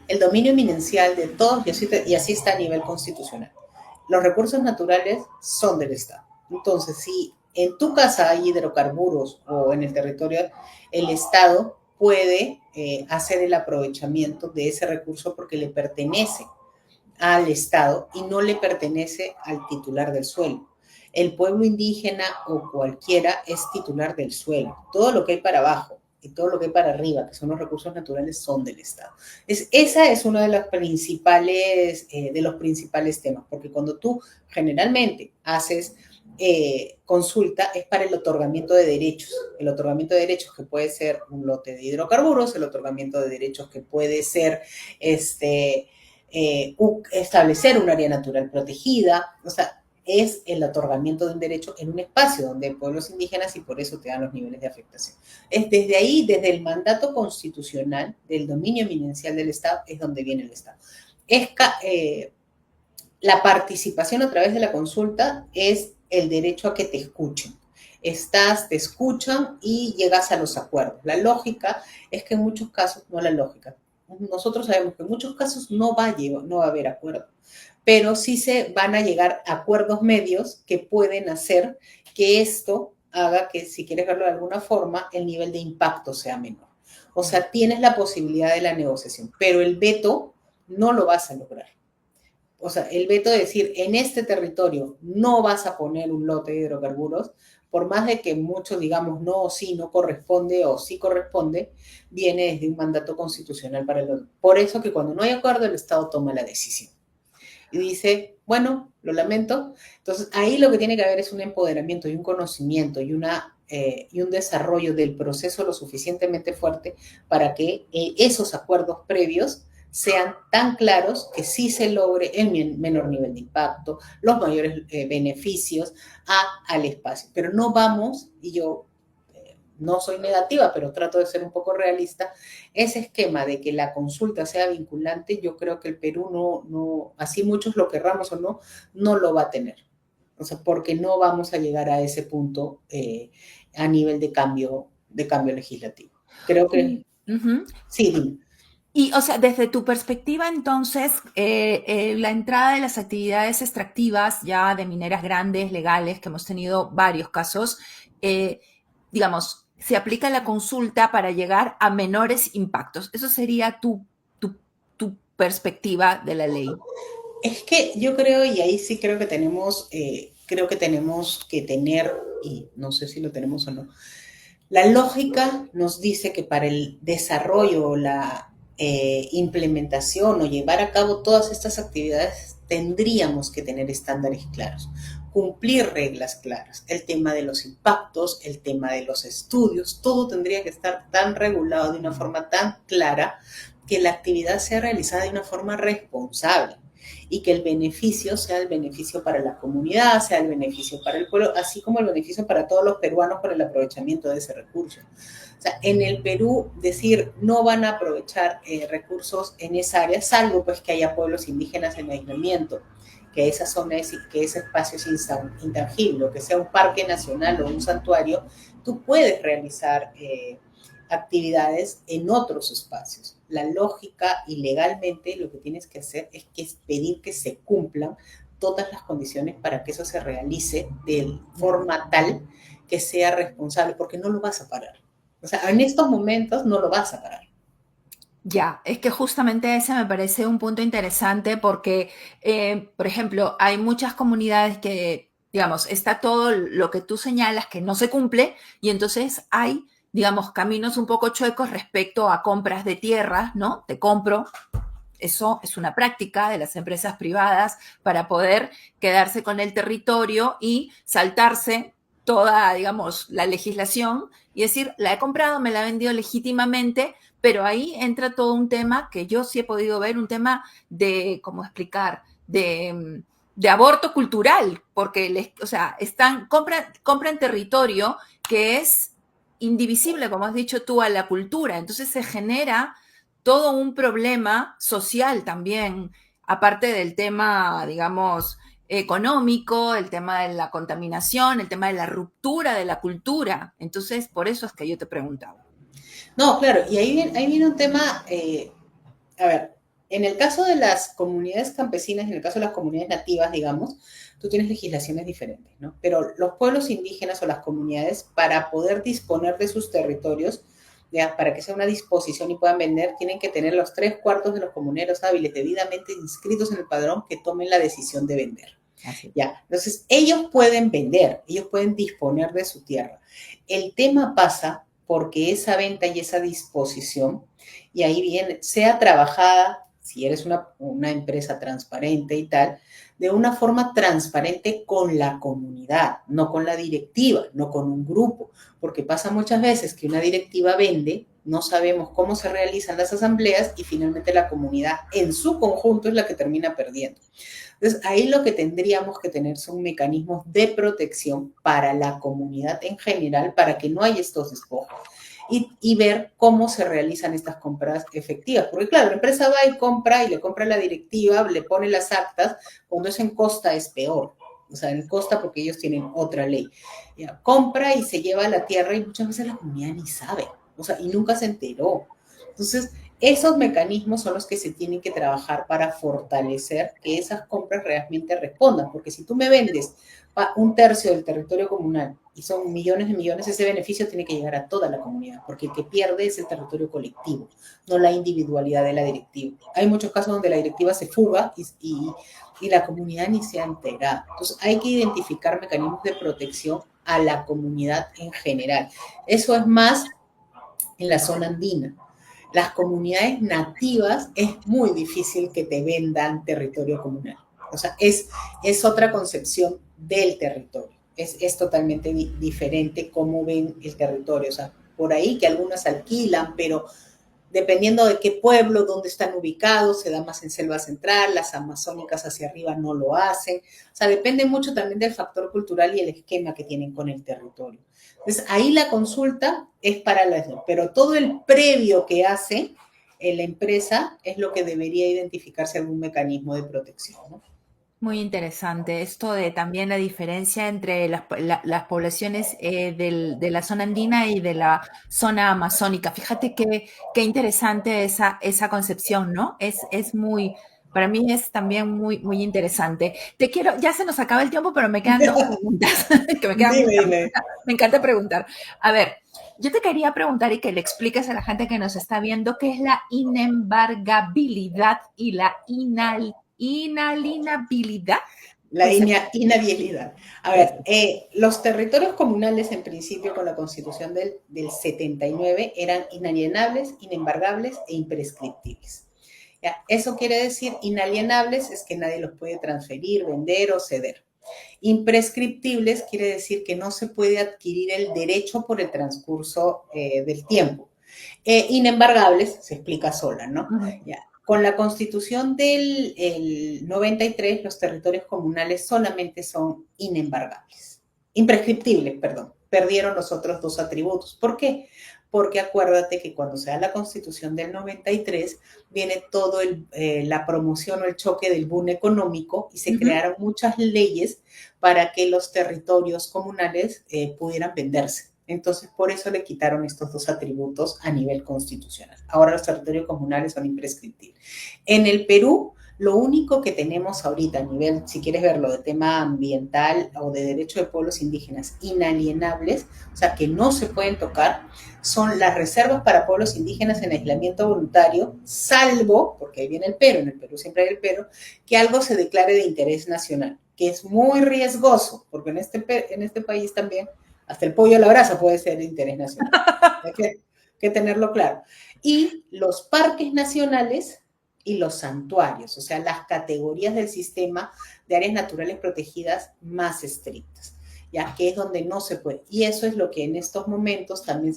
El dominio eminencial de todos, y así está a nivel constitucional. Los recursos naturales son del Estado. Entonces, si en tu casa hay hidrocarburos o en el territorio, el Estado puede hacer el aprovechamiento de ese recurso porque le pertenece al Estado y no le pertenece al titular del suelo. El pueblo indígena o cualquiera es titular del suelo. Todo lo que hay para abajo y todo lo que hay para arriba, que son los recursos naturales, son del Estado. Esa es uno de los principales temas, porque cuando tú generalmente haces consulta es para el otorgamiento de derechos. El otorgamiento de derechos que puede ser un lote de hidrocarburos, el otorgamiento de derechos que puede ser establecer un área natural protegida, o sea, es el otorgamiento de un derecho en un espacio donde hay pueblos indígenas y por eso te dan los niveles de afectación. Es desde ahí, desde el mandato constitucional del dominio eminencial del Estado, es donde viene el Estado. La participación a través de la consulta es el derecho a que te escuchen. Te escuchan y llegas a los acuerdos. La lógica es que en muchos casos, no la lógica, nosotros sabemos que en muchos casos no va a haber acuerdo, pero sí se van a llegar a acuerdos medios que pueden hacer que esto haga que, si quieres verlo de alguna forma, el nivel de impacto sea menor. O sea, tienes la posibilidad de la negociación, pero el veto no lo vas a lograr. O sea, el veto de decir, en este territorio no vas a poner un lote de hidrocarburos, por más de que muchos digamos no o sí, no corresponde o sí corresponde, viene desde un mandato constitucional para el otro. Por eso que cuando no hay acuerdo, el Estado toma la decisión. Y dice, bueno, lo lamento. Entonces, ahí lo que tiene que haber es un empoderamiento y un conocimiento y un desarrollo del proceso lo suficientemente fuerte para que esos acuerdos previos sean tan claros que sí se logre el menor nivel de impacto, los mayores beneficios al espacio. Pero no vamos, y yo no soy negativa, pero trato de ser un poco realista, ese esquema de que la consulta sea vinculante, yo creo que el Perú no así muchos lo querramos o no lo va a tener. O sea, porque no vamos a llegar a ese punto a nivel de cambio legislativo. Creo que... Sí, dime. Y, o sea, desde tu perspectiva, entonces, la entrada de las actividades extractivas ya de mineras grandes, legales, que hemos tenido varios casos, digamos, se aplica la consulta para llegar a menores impactos. Eso sería tu perspectiva de la ley. Es que yo creo, y ahí sí creo que tenemos que tener, y no sé si lo tenemos o no, la lógica nos dice que para el desarrollo, la implementación o llevar a cabo todas estas actividades tendríamos que tener estándares claros, cumplir reglas claras, el tema de los impactos, el tema de los estudios, todo tendría que estar tan regulado de una forma tan clara que la actividad sea realizada de una forma responsable y que el beneficio sea el beneficio para la comunidad, sea el beneficio para el pueblo, así como el beneficio para todos los peruanos por el aprovechamiento de ese recurso. O sea, en el Perú decir no van a aprovechar recursos en esa área, salvo pues que haya pueblos indígenas en aislamiento, que esa zona que ese espacio es intangible, que sea un parque nacional o un santuario, tú puedes realizar actividades en otros espacios. La lógica y legalmente lo que tienes que hacer es pedir que se cumplan todas las condiciones para que eso se realice de forma tal que sea responsable, porque no lo vas a parar. O sea, en estos momentos no lo vas a parar. Ya, es que justamente ese me parece un punto interesante porque, por ejemplo, hay muchas comunidades que, digamos, está todo lo que tú señalas que no se cumple y entonces hay, digamos, caminos un poco chuecos respecto a compras de tierra, ¿no? Te compro. Eso es una práctica de las empresas privadas para poder quedarse con el territorio y saltarse toda, digamos, la legislación y decir, la he comprado, me la he vendido legítimamente, pero ahí entra todo un tema que yo sí he podido ver, un tema de, ¿cómo explicar? De aborto cultural, porque o sea, compran territorio que es indivisible, como has dicho tú, a la cultura. Entonces se genera todo un problema social también, aparte del tema, digamos, económico, el tema de la contaminación, el tema de la ruptura de la cultura. Entonces, por eso es que yo te preguntaba. No, claro, y ahí viene un tema, a ver, en el caso de las comunidades campesinas, en el caso de las comunidades nativas, digamos, tú tienes legislaciones diferentes, ¿no? Pero los pueblos indígenas o las comunidades, para poder disponer de sus territorios, ya, para que sea una disposición y puedan vender, tienen que tener los 3/4 de los comuneros hábiles debidamente inscritos en el padrón que tomen la decisión de vender. Así. Ya, entonces ellos pueden vender, ellos pueden disponer de su tierra. El tema pasa porque esa venta y esa disposición, y ahí viene, sea trabajada, si eres una empresa transparente y tal, de una forma transparente con la comunidad, no con la directiva, no con un grupo, porque pasa muchas veces que una directiva vende, no sabemos cómo se realizan las asambleas y finalmente la comunidad en su conjunto es la que termina perdiendo. Entonces, ahí lo que tendríamos que tener son mecanismos de protección para la comunidad en general, para que no haya estos despojos. Y ver cómo se realizan estas compras efectivas. Porque claro, la empresa va y compra y le compra a la directiva, le pone las actas, cuando es en costa es peor. O sea, en costa porque ellos tienen otra ley. Ya, compra y se lleva la tierra y muchas veces la comunidad ni sabe. O sea, y nunca se enteró. Entonces, esos mecanismos son los que se tienen que trabajar para fortalecer que esas compras realmente respondan, porque si tú me vendes un tercio del territorio comunal y son millones de millones, ese beneficio tiene que llegar a toda la comunidad, porque el que pierde es el territorio colectivo, no la individualidad de la directiva. Hay muchos casos donde la directiva se fuga y la comunidad ni se ha enterado. Entonces hay que identificar mecanismos de protección a la comunidad en general. Eso es más en la zona andina. Las comunidades nativas es muy difícil que te vendan territorio comunal. O sea, es otra concepción del territorio. Es totalmente diferente cómo ven el territorio. O sea, por ahí que algunas alquilan, pero dependiendo de qué pueblo, dónde están ubicados, se da más en selva central, las amazónicas hacia arriba no lo hacen. O sea, depende mucho también del factor cultural y el esquema que tienen con el territorio. Entonces, ahí la consulta es para las dos, pero todo el previo que hace la empresa es lo que debería identificarse algún mecanismo de protección, ¿no? Muy interesante esto de también la diferencia entre las poblaciones de la zona andina y de la zona amazónica. Fíjate qué interesante esa concepción, ¿no? Es muy, para mí es también muy interesante. Te quiero, ya se nos acaba el tiempo, pero me quedan dos preguntas, que me quedan muchas. Dime. Me encanta preguntar. A ver, yo te quería preguntar y que le expliques a la gente que nos está viendo qué es la inembargabilidad y la inalienabilidad. La inhabilidad. A ver, los territorios comunales en principio con la constitución del 79 eran inalienables, inembargables e imprescriptibles. ¿Ya? Eso quiere decir inalienables es que nadie los puede transferir, vender o ceder. Imprescriptibles quiere decir que no se puede adquirir el derecho por el transcurso del tiempo. Inembargables se explica sola, ¿no? Uh-huh. Ya. Con la constitución del 93, los territorios comunales solamente son inembargables. Imprescriptibles, perdón. Perdieron los otros dos atributos. ¿Por qué? Porque acuérdate que cuando se da la constitución del 93, viene todo la promoción o el choque del boom económico y se crearon muchas leyes para que los territorios comunales pudieran venderse. Entonces, por eso le quitaron estos dos atributos a nivel constitucional. Ahora los territorios comunales son imprescriptibles. En el Perú, lo único que tenemos ahorita a nivel, si quieres verlo, de tema ambiental o de derecho de pueblos indígenas inalienables, o sea, que no se pueden tocar, son las reservas para pueblos indígenas en aislamiento voluntario, salvo, porque ahí viene el pero, en el Perú siempre hay el pero, que algo se declare de interés nacional, que es muy riesgoso, porque en este país también hasta el pollo a la brasa puede ser de interés nacional. Hay que tenerlo claro. Y los parques nacionales y los santuarios, o sea, las categorías del sistema de áreas naturales protegidas más estrictas, ya que es donde no se puede. Y eso es lo que en estos momentos también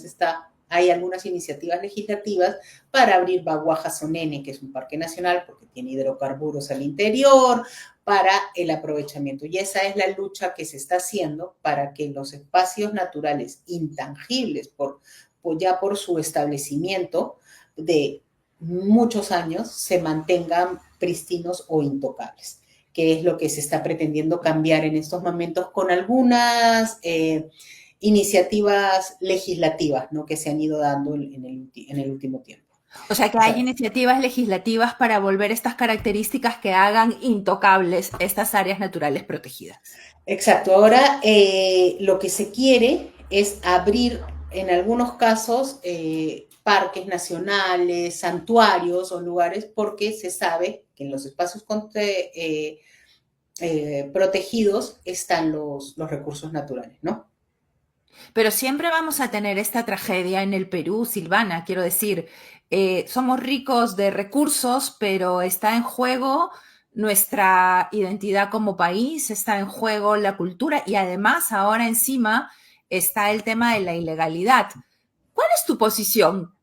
hay algunas iniciativas legislativas para abrir Baguaja-Sonene, que es un parque nacional porque tiene hidrocarburos al interior, para el aprovechamiento. Y esa es la lucha que se está haciendo para que los espacios naturales intangibles, ya por su establecimiento de muchos años, se mantengan pristinos o intocables, que es lo que se está pretendiendo cambiar en estos momentos con algunas iniciativas legislativas, ¿no?, que se han ido dando en el último tiempo. O sea, que hay iniciativas legislativas para volver estas características que hagan intocables estas áreas naturales protegidas. Exacto. Ahora lo que se quiere es abrir en algunos casos, parques nacionales, santuarios o lugares, porque se sabe que en los espacios protegidos están los recursos naturales, ¿no? Pero siempre vamos a tener esta tragedia en el Perú, Silvana, quiero decir, somos ricos de recursos, pero está en juego nuestra identidad como país, está en juego la cultura y además ahora encima está el tema de la ilegalidad. ¿Cuál es tu posición?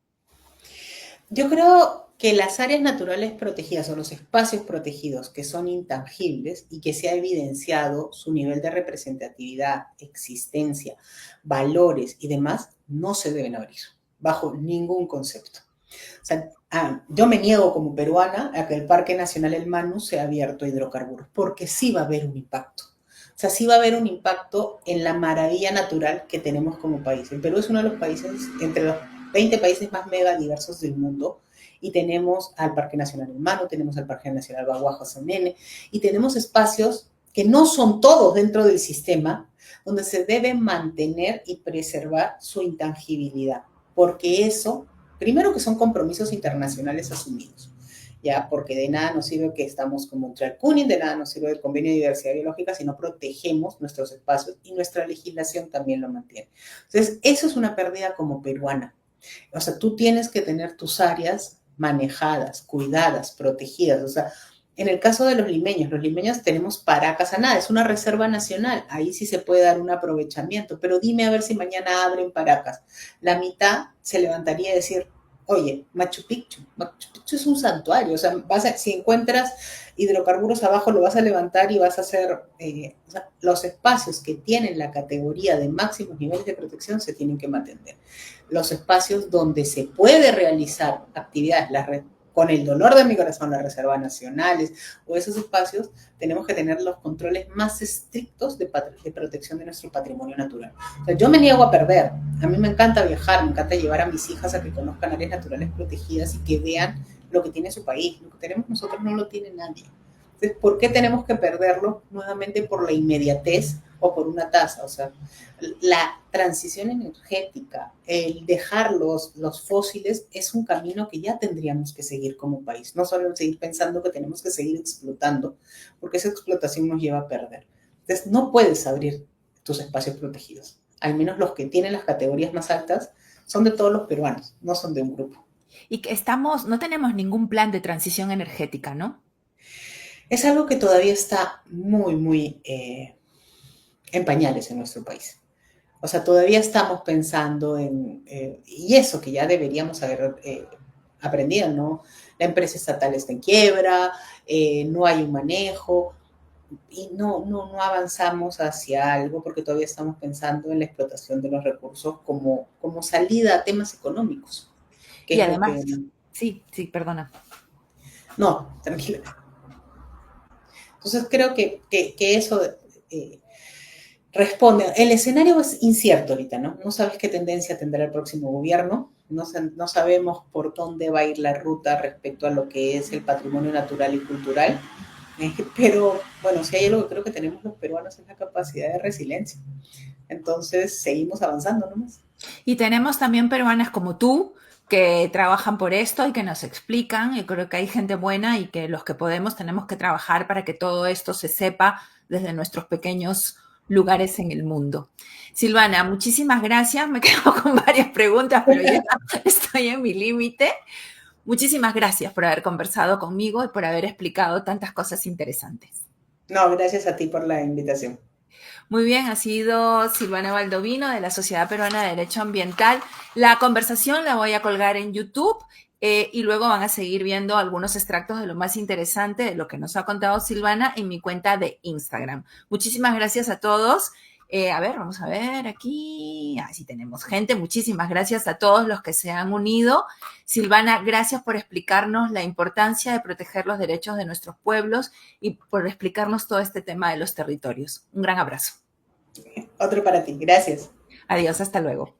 Yo creo que las áreas naturales protegidas o los espacios protegidos que son intangibles y que se ha evidenciado su nivel de representatividad, existencia, valores y demás, no se deben abrir bajo ningún concepto. O sea, yo me niego como peruana a que el Parque Nacional El Manu sea abierto a hidrocarburos, porque sí va a haber un impacto. O sea, sí va a haber un impacto en la maravilla natural que tenemos como país. El Perú es uno de los países, entre los 20 países más mega diversos del mundo, y tenemos al Parque Nacional El Manu, tenemos al Parque Nacional Baguajo-Sonene, y tenemos espacios que no son todos dentro del sistema, donde se debe mantener y preservar su intangibilidad, porque eso, primero que son compromisos internacionales asumidos, ya, porque de nada nos sirve que estamos como un CUNY, de nada nos sirve el convenio de diversidad biológica si no protegemos nuestros espacios y nuestra legislación también lo mantiene. Entonces, eso es una pérdida como peruana. O sea, tú tienes que tener tus áreas manejadas, cuidadas, protegidas. O sea, en el caso de los limeños tenemos Paracas-Aná, es una reserva nacional, ahí sí se puede dar un aprovechamiento, pero dime a ver si mañana abren Paracas. La mitad se levantaría a decir, oye, Machu Picchu es un santuario, o sea, si encuentras hidrocarburos abajo lo vas a levantar y vas a hacer, o sea, los espacios que tienen la categoría de máximos niveles de protección se tienen que mantener. Los espacios donde se puede realizar actividades, con el dolor de mi corazón, las reservas nacionales o esos espacios, tenemos que tener los controles más estrictos de protección de nuestro patrimonio natural. O sea, yo me niego a perder. A mí me encanta viajar, me encanta llevar a mis hijas a que conozcan áreas naturales protegidas y que vean lo que tiene su país. Lo que tenemos nosotros no lo tiene nadie. Entonces, ¿por qué tenemos que perderlo? Nuevamente por la inmediatez o por una tasa. O sea, la transición energética, el dejar los fósiles es un camino que ya tendríamos que seguir como país. No solo seguir pensando que tenemos que seguir explotando, porque esa explotación nos lleva a perder. Entonces, no puedes abrir tus espacios protegidos. Al menos los que tienen las categorías más altas son de todos los peruanos, no son de un grupo. Y que no tenemos ningún plan de transición energética, ¿no? Es algo que todavía está muy en pañales en nuestro país. O sea, todavía estamos pensando y eso que ya deberíamos haber aprendido, ¿no? La empresa estatal está en quiebra, no hay un manejo y no avanzamos hacia algo porque todavía estamos pensando en la explotación de los recursos como salida a temas económicos, que Y es lo que... además, sí, perdona. No, tranquila. Entonces creo que eso responde. El escenario es incierto ahorita, ¿no? No sabes qué tendencia tendrá el próximo gobierno, no sabemos por dónde va a ir la ruta respecto a lo que es el patrimonio natural y cultural, pero bueno, si hay algo que creo que tenemos los peruanos es la capacidad de resiliencia. Entonces seguimos avanzando nomás. Y tenemos también peruanas como tú que trabajan por esto y que nos explican. Yo creo que hay gente buena y que los que podemos tenemos que trabajar para que todo esto se sepa desde nuestros pequeños lugares en el mundo. Silvana, muchísimas gracias. Me quedo con varias preguntas, pero ya estoy en mi límite. Muchísimas gracias por haber conversado conmigo y por haber explicado tantas cosas interesantes. No, gracias a ti por la invitación. Muy bien, ha sido Silvana Baldovino de la Sociedad Peruana de Derecho Ambiental. La conversación la voy a colgar en YouTube y luego van a seguir viendo algunos extractos de lo más interesante de lo que nos ha contado Silvana en mi cuenta de Instagram. Muchísimas gracias a todos. A ver, vamos a ver aquí. Sí tenemos gente. Muchísimas gracias a todos los que se han unido. Silvana, gracias por explicarnos la importancia de proteger los derechos de nuestros pueblos y por explicarnos todo este tema de los territorios. Un gran abrazo. Otro para ti. Gracias. Adiós, hasta luego.